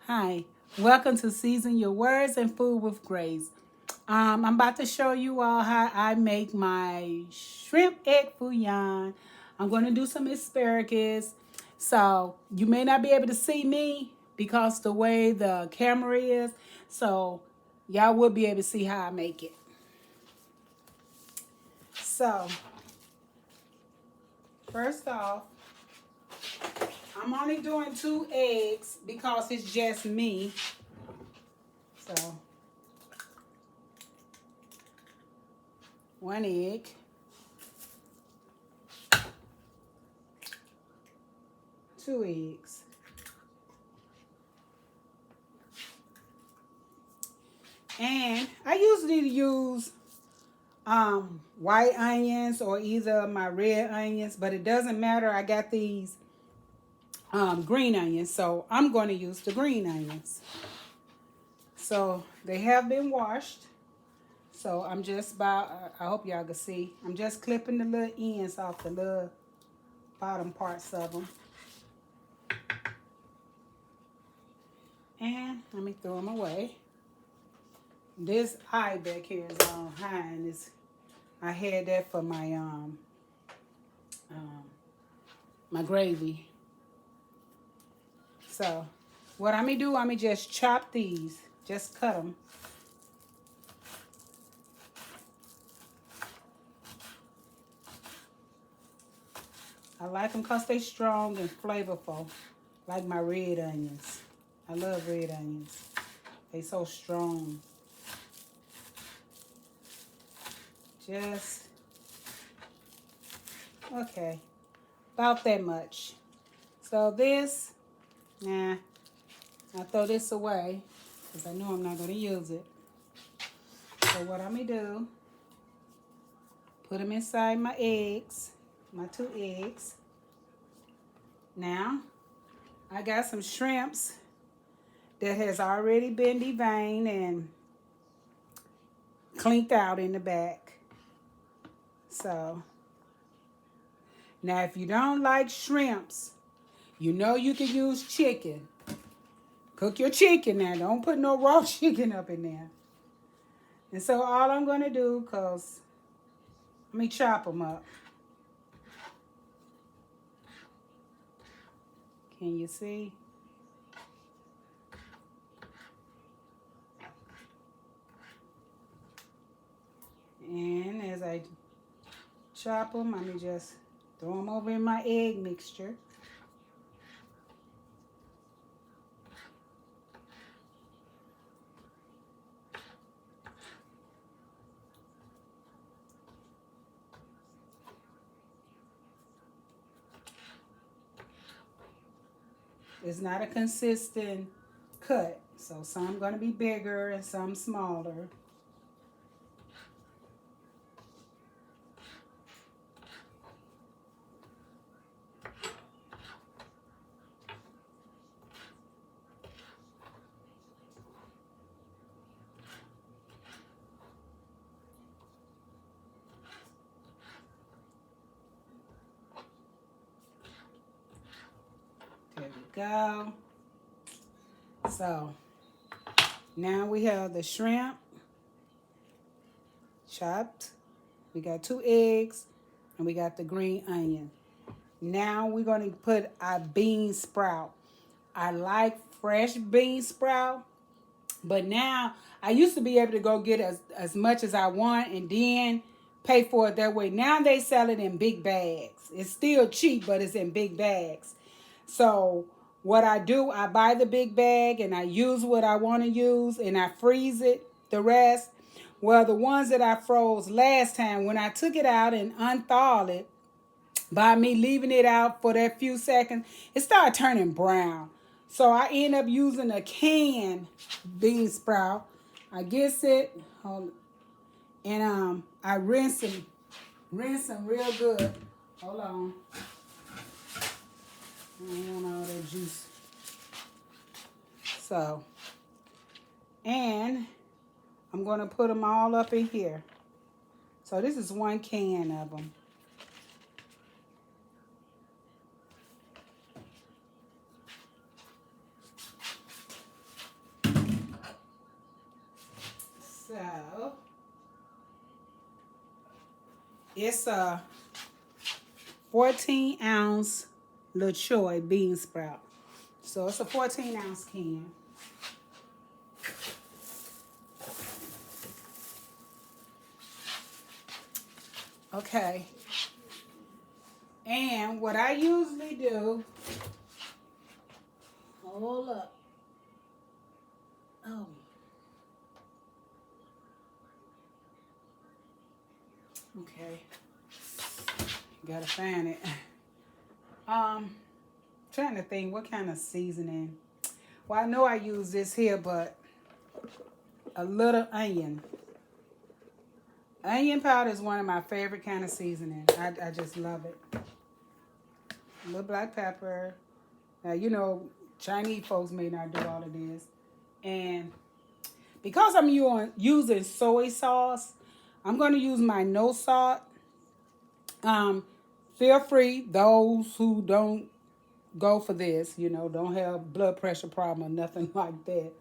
Hi, welcome to Season Your Words and Food with Grace. I'm about to show you all how I make my shrimp egg fouillon. I'm going to do some asparagus. So you may not be able to see me because the way the camera is. So y'all will be able to see how I make it. So first off, I'm only doing 2 eggs because it's just me. So 1 egg. 2 eggs. And I usually use white onions or either my red onions, but it doesn't matter. I got these green onions, so I'm going to use the green onions. So they have been washed. So I'm just about, I hope y'all can see, I'm just clipping the little ends off the little bottom parts of them. And let me throw them away. This eye back here is on high, and I had that for my my gravy. So what I'm gonna do, I'm gonna just chop these, just cut them. I like them because they strong and flavorful, like my red onions. I love red onions. They so strong. Just, okay, about that much. So this, nah, I throw this away because I know I'm not going to use it. So what I'm going to do, put them inside my eggs, my 2 eggs. Now, I got some shrimps that has already been deveined and cleaned out in the back. So, now if you don't like shrimps, you know you can use chicken. Cook your chicken now. Don't put no raw chicken up in there. And so all I'm going to do, because let me chop them up. Can you see? And as I chop them, let me just throw them over in my egg mixture. It's not a consistent cut. So some going to be bigger and some smaller. There we go. So now we have the shrimp chopped. We got 2 eggs and we got the green onion. Now we're going to put our bean sprout. I like fresh bean sprout, but now I used to be able to go get as much as I want and then pay for it that way. Now they sell it in big bags. It's still cheap, but it's in big bags. So what I do, I buy the big bag and I use what I want to use and I freeze it, the rest. Well, the ones that I froze last time, when I took it out and unthawed it, by me leaving it out for that few seconds, it started turning brown. So I end up using a canned bean sprout. I get it, and I rinse them real good. Hold on. I don't want all that juice. So, and I'm going to put them all up in here. So this is 1 can of them. So it's a 14-ounce LaChoy bean sprout. So it's a 14-ounce can. Okay. And what I usually do, hold up. Oh. Okay. Gotta find it. Trying to think what kind of seasoning. Well, I know I use this here, but a little onion. Onion powder is one of my favorite kind of seasoning. I just love it. A little black pepper. Now, you know, Chinese folks may not do all of this. And because I'm using soy sauce, I'm going to use my no salt. Feel free, those who don't go for this, you know, don't have blood pressure problem or nothing like that.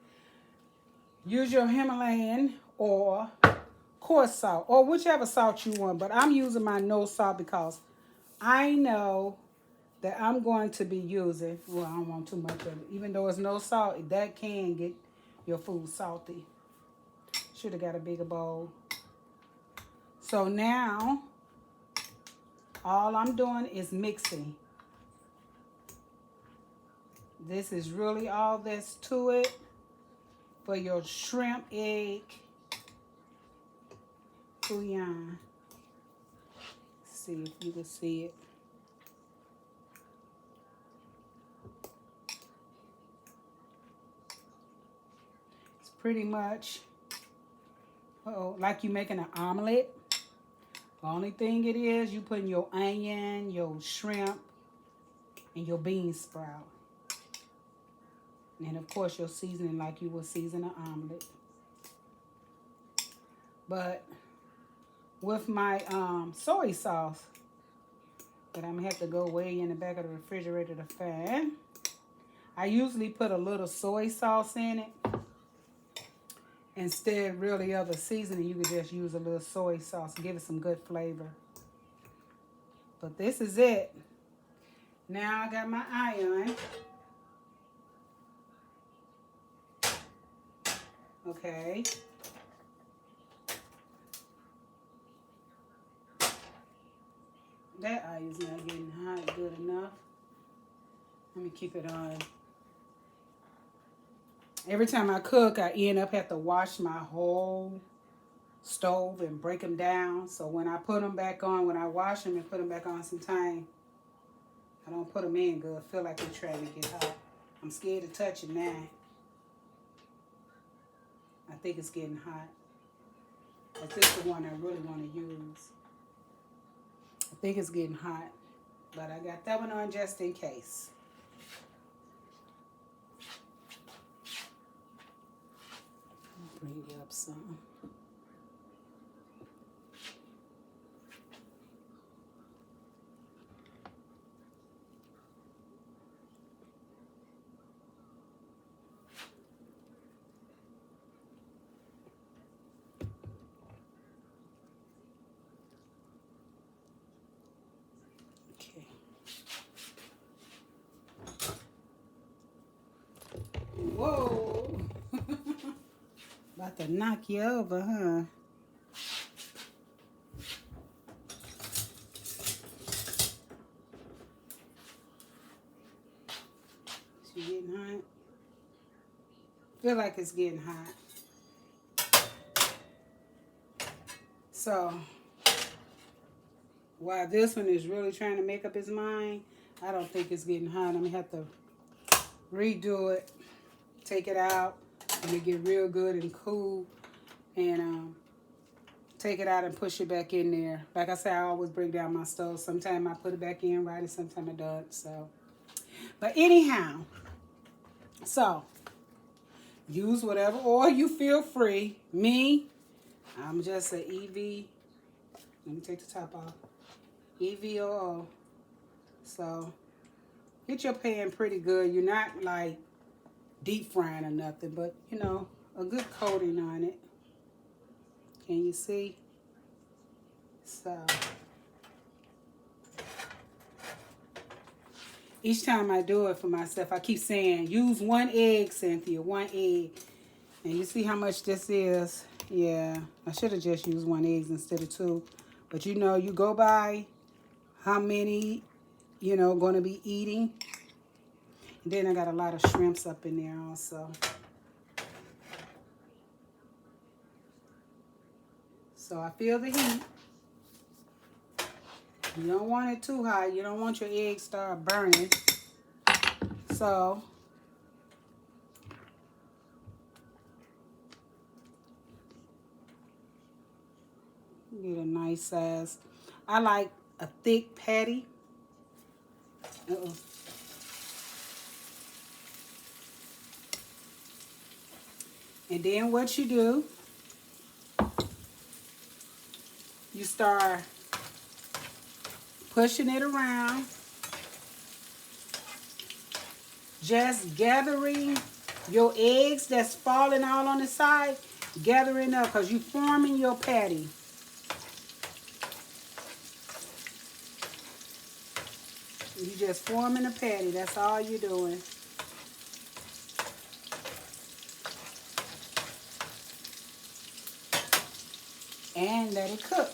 Use your Himalayan or coarse salt or whichever salt you want. But I'm using my no salt because I know that I'm going to be using, well, I don't want too much of it. Even though it's no salt, that can get your food salty. Should have got a bigger bowl. So now, all I'm doing is mixing. This is really all that's to it for your shrimp egg bouillon. See if you can see it. It's pretty much like you making an omelet. The only thing it is, you putting your onion, your shrimp, and your bean sprout. And of course your seasoning like you would season an omelet. But with my soy sauce, that I'm gonna have to go way in the back of the refrigerator to find. I usually put a little soy sauce in it. Instead really of the seasoning, you could just use a little soy sauce, give it some good flavor. But this is it. Now I got my iron. Okay. That iron's not getting hot good enough. Let me keep it on. Every time I cook, I end up having to wash my whole stove and break them down. So when I put them back on, when I wash them and put them back on sometime, I don't put them in good. I feel like they're trying to get hot. I'm scared to touch it now. I think it's getting hot. But this is the one I really want to use. I think it's getting hot. But I got that one on just in case. Bring you up some. Okay. Whoa. About to knock you over, huh? She getting hot? Feel like it's getting hot. So, while this one is really trying to make up his mind, I don't think it's getting hot. I'm going to have to redo it, take it out, and it get real good and cool, and take it out and push it back in there. Like I said, I always break down my stove. Sometimes I put it back in right, and sometimes I don't. So, but anyhow, so use whatever oil you feel free. Me, I'm just an EV. Let me take the top off. EV oil. So get your pan pretty good. You're not like deep frying or nothing, but you know, a good coating on it. Can you see? So each time I do it for myself, I keep saying, use 1 egg, Cynthia, 1 egg. And you see how much this is? Yeah, I should have just used 1 egg instead of 2. But you know, you go by how many, you know, going to be eating. And then I got a lot of shrimps up in there also. So I feel the heat. You don't want it too hot. You don't want your eggs start burning. So get a nice size. I like a thick patty. Uh-oh. And then what you do, you start pushing it around, just gathering your eggs that's falling all on the side, gathering up because you forming your patty. You just forming a patty, that's all you're doing. And let it cook.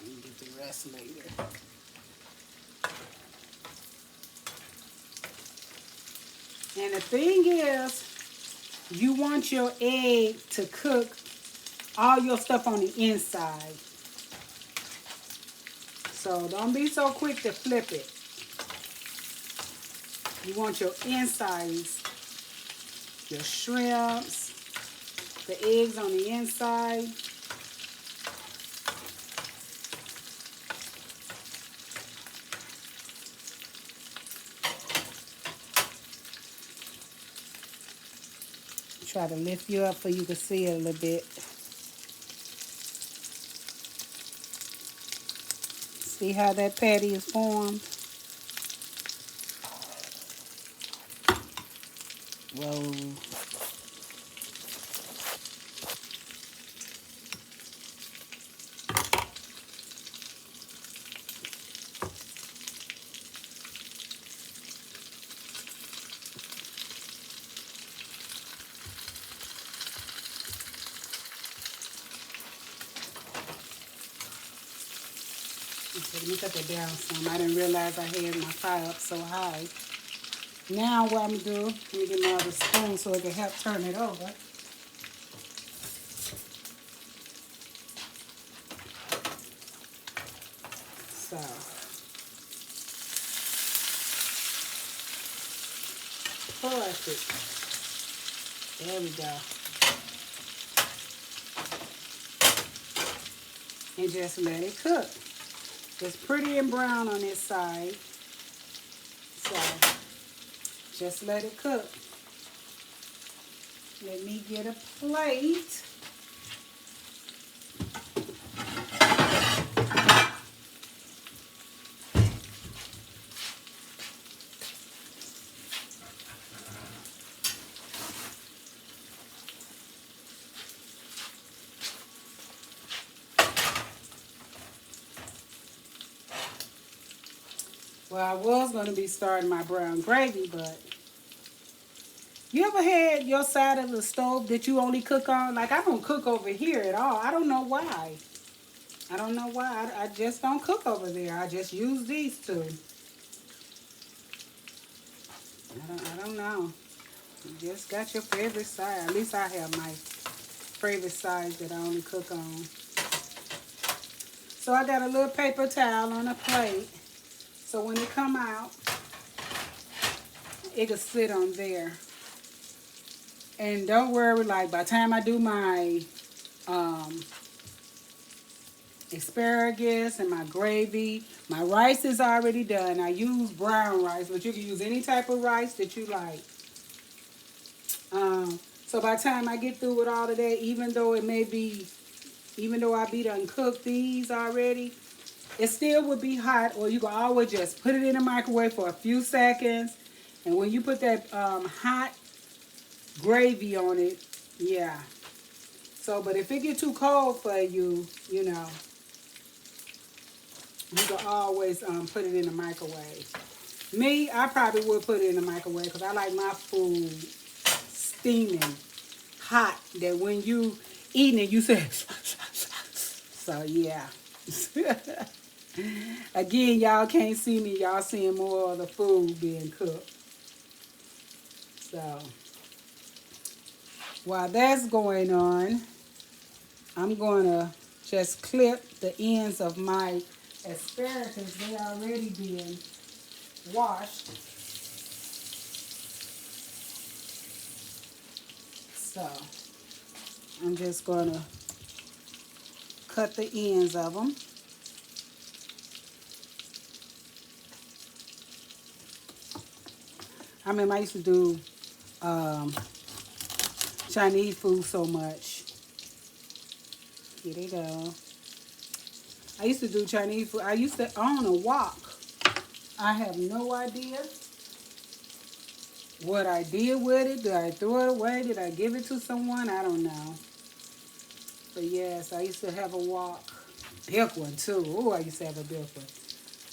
And get the rest later. And the thing is, you want your egg to cook all your stuff on the inside. So don't be so quick to flip it. You want your insides, your shrimps, the eggs on the inside. Try to lift you up so you can see it a little bit. See how that patty is formed? Whoa. Okay, let me cut that down some. I didn't realize I had my fire up so high. Now what I'm going to do, let me get my other spoon so it can help turn it over. So, perfect. There we go. And just let it cook. It's pretty and brown on this side. So, just let it cook. Let me get a plate. Well, I was going to be starting my brown gravy, but you ever had your side of the stove that you only cook on? Like, I don't cook over here at all. I don't know why. I don't know why. I just don't cook over there. I just use these two. I don't know. You just got your favorite side. At least I have my favorite sides that I only cook on. So I got a little paper towel on a plate. So when it come out, it can sit on there. And don't worry, like by the time I do my asparagus and my gravy. My rice is already done. I use brown rice, but you can use any type of rice that you like. So by the time I get through with all of that, even though I be done cooked these already, it still would be hot, or you can always just put it in the microwave for a few seconds. And when you put that hot gravy on it, yeah. So, but if it get too cold for you, you know, you can always put it in the microwave. Me, I probably would put it in the microwave because I like my food steaming hot. That when you eating it, you say, so yeah. Again, y'all can't see me. Y'all seeing more of the food being cooked. So while that's going on, I'm going to just clip the ends of my asparagus. They already been washed. So I'm just going to cut the ends of them. I remember I used to do Chinese food so much. Here they go. I used to do Chinese food. I used to own a wok. I have no idea what I did with it. Did I throw it away? Did I give it to someone? I don't know. But yes, I used to have a wok. Big one too. Oh, I used to have a big one.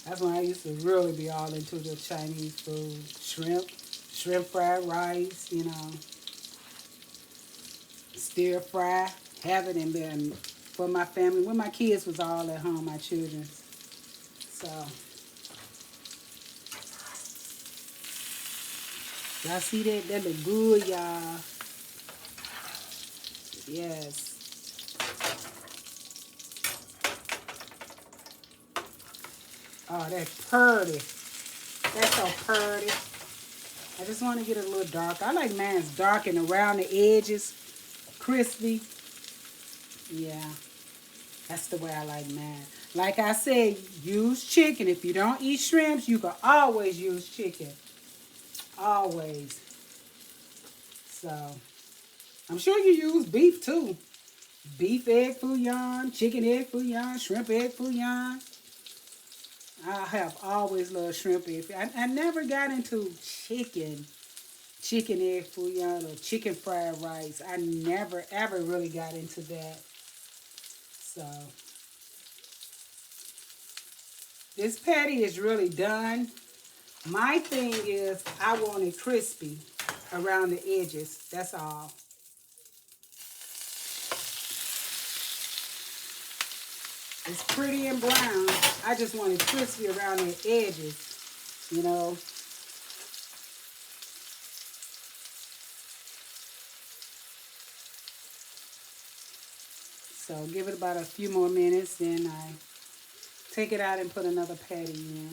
That's when I used to really be all into the Chinese food. Shrimp fried rice, you know. Stir fry. Have it and then for my family. When my kids was all at home, my children. So y'all see that? That look good, y'all. Yes. Oh, that's pretty. That's so pretty. I just want to get a little dark. I like mine's dark and around the edges, crispy. Yeah, that's the way I like mine. Like I said, use chicken. If you don't eat shrimps, you can always use chicken. Always. So, I'm sure you use beef too. Beef egg fouillon, chicken egg fouillon, shrimp egg fouillon. I have always loved shrimp egg. I never got into chicken egg fouillon or chicken fried rice. I never ever really got into that. So this patty is really done. My thing is I want it crispy around the edges. That's all. It's pretty and brown. I just want it crispy around the edges, you know. So give it about a few more minutes, then I take it out and put another patty in.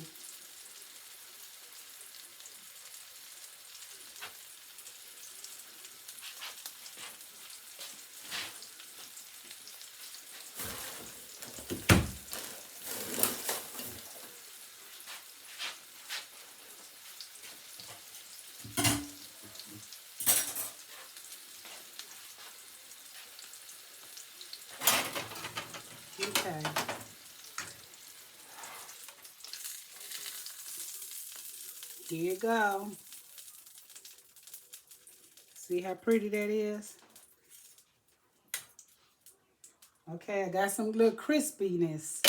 Okay. Here you go. See how pretty that is? Okay, I got some little crispiness.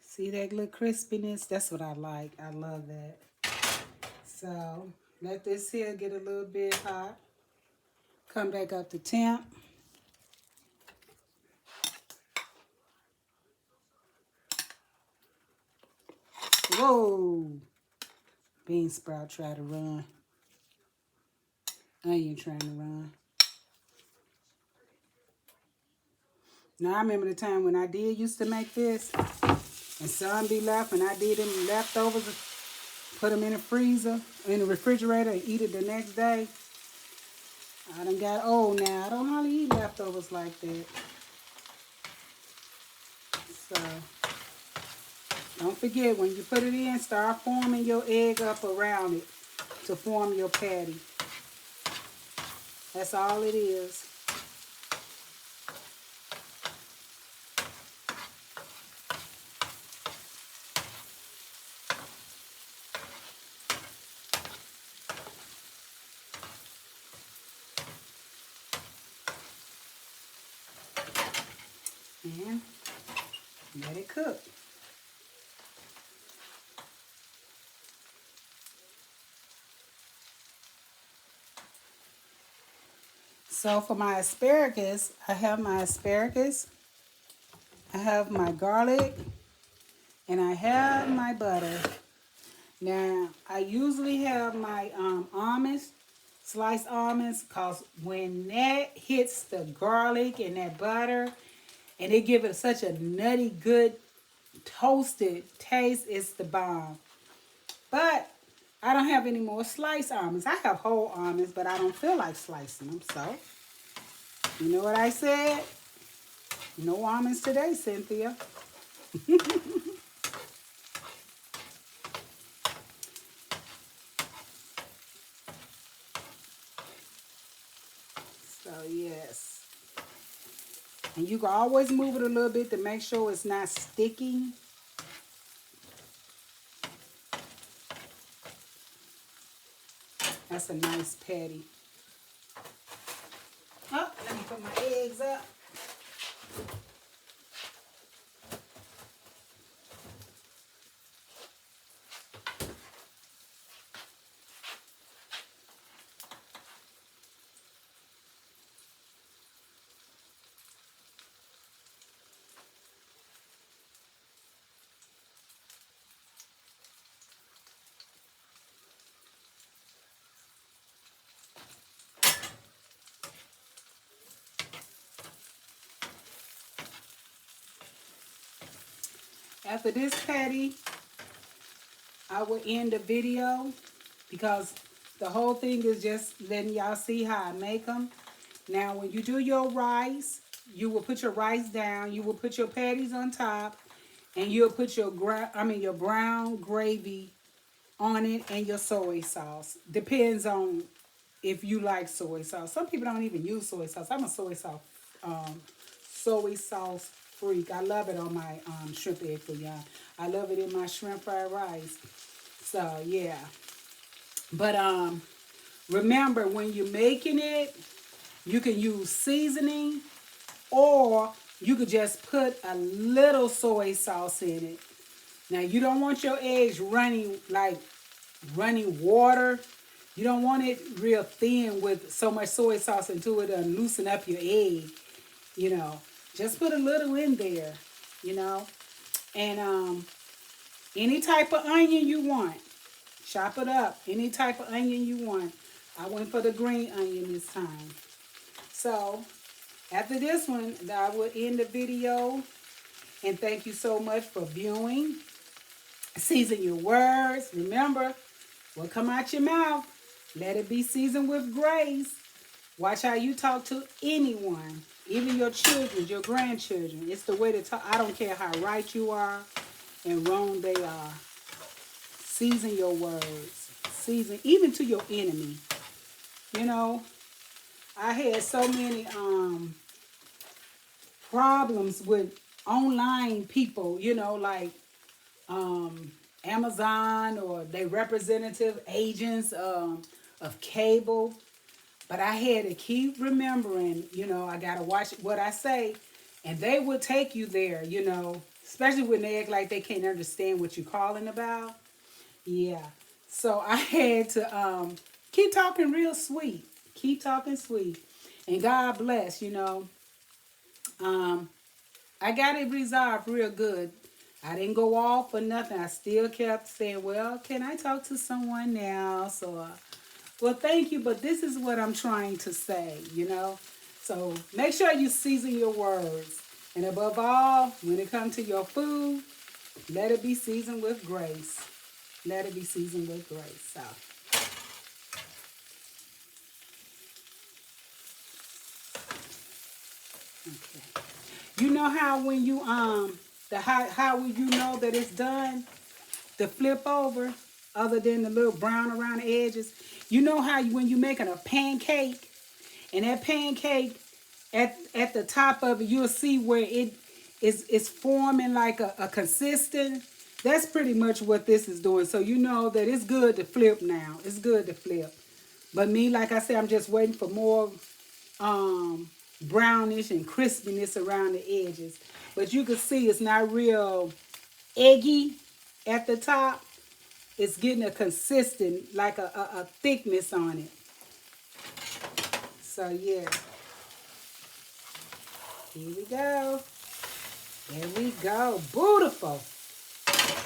See that little crispiness? That's what I like. I love that. So let this here get a little bit hot. Come back up to temp. Whoa! Bean sprout try to run. Onion trying to run. Now I remember the time when I did used to make this, and some be left, and I did them leftovers, put them in the freezer, in the refrigerator, and eat it the next day. I done got old now. I don't hardly eat leftovers like that. So don't forget, when you put it in, start forming your egg up around it to form your patty. That's all it is. And let it cook. So for my asparagus, I have my asparagus, I have my garlic, and I have my butter. Now, I usually have my almonds, sliced almonds, because when that hits the garlic and that butter, and they give it such a nutty, good, toasted taste, it's the bomb. But I don't have any more sliced almonds. I have whole almonds, but I don't feel like slicing them. So, you know what I said? No almonds today, Cynthia. So, yes. And you can always move it a little bit to make sure it's not sticking. That's a nice patty. Oh, let me put my eggs up. After this patty, I will end the video because the whole thing is just letting y'all see how I make them. Now, when you do your rice, you will put your rice down. You will put your patties on top, and you'll put your your brown gravy on it and your soy sauce. Depends on if you like soy sauce. Some people don't even use soy sauce. I'm a um, soy sauce freak. I love it on my shrimp egg bouillon. I love it in my shrimp fried rice. So yeah. But remember, when you're making it, you can use seasoning, or you could just put a little soy sauce in it. Now, you don't want your eggs running water. You don't want it real thin with so much soy sauce into it and loosen up your egg. You know, just put a little in there, you know. And any type of onion you want, chop it up. Any type of onion you want. I went for the green onion this time. So, after this one, I will end the video. And thank you so much for viewing. Season your words. Remember, what come out your mouth, let it be seasoned with grace. Watch how you talk to anyone, even your children, your grandchildren. It's the way to talk. I don't care how right you are and wrong they are. Season your words. Season, even to your enemy. You know, I had so many problems with online people, you know, like Amazon or they representative agents of cable. But I had to keep remembering, you know, I got to watch what I say. And they will take you there, you know, especially when they act like they can't understand what you're calling about. Yeah. So I had to keep talking real sweet. Keep talking sweet. And God bless, you know. Um, I got it resolved real good. I didn't go off or nothing. I still kept saying, well, can I talk to someone now? So, well, thank you, but this is what I'm trying to say, you know? So make sure you season your words. And above all, when it comes to your food, let it be seasoned with grace. Let it be seasoned with grace. So, okay. You know how when you, how will you know that it's done? The flip over, other than the little brown around the edges. You know how when you're making a pancake, and that pancake at the top of it, you'll see where it's forming like a consistent. That's pretty much what this is doing. So you know that it's good to flip now. It's good to flip. But me, like I said, I'm just waiting for more brownish and crispiness around the edges. But you can see it's not real eggy at the top. It's getting a consistent, like a thickness on it. So yeah, here we go. There we go. Beautiful.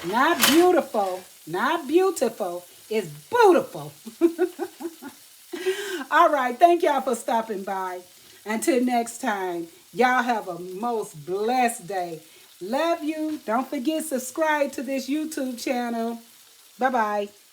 Not beautiful. Not beautiful. It's beautiful. All right. Thank y'all for stopping by. Until next time, y'all have a most blessed day. Love you. Don't forget subscribe to this YouTube channel. Bye-bye.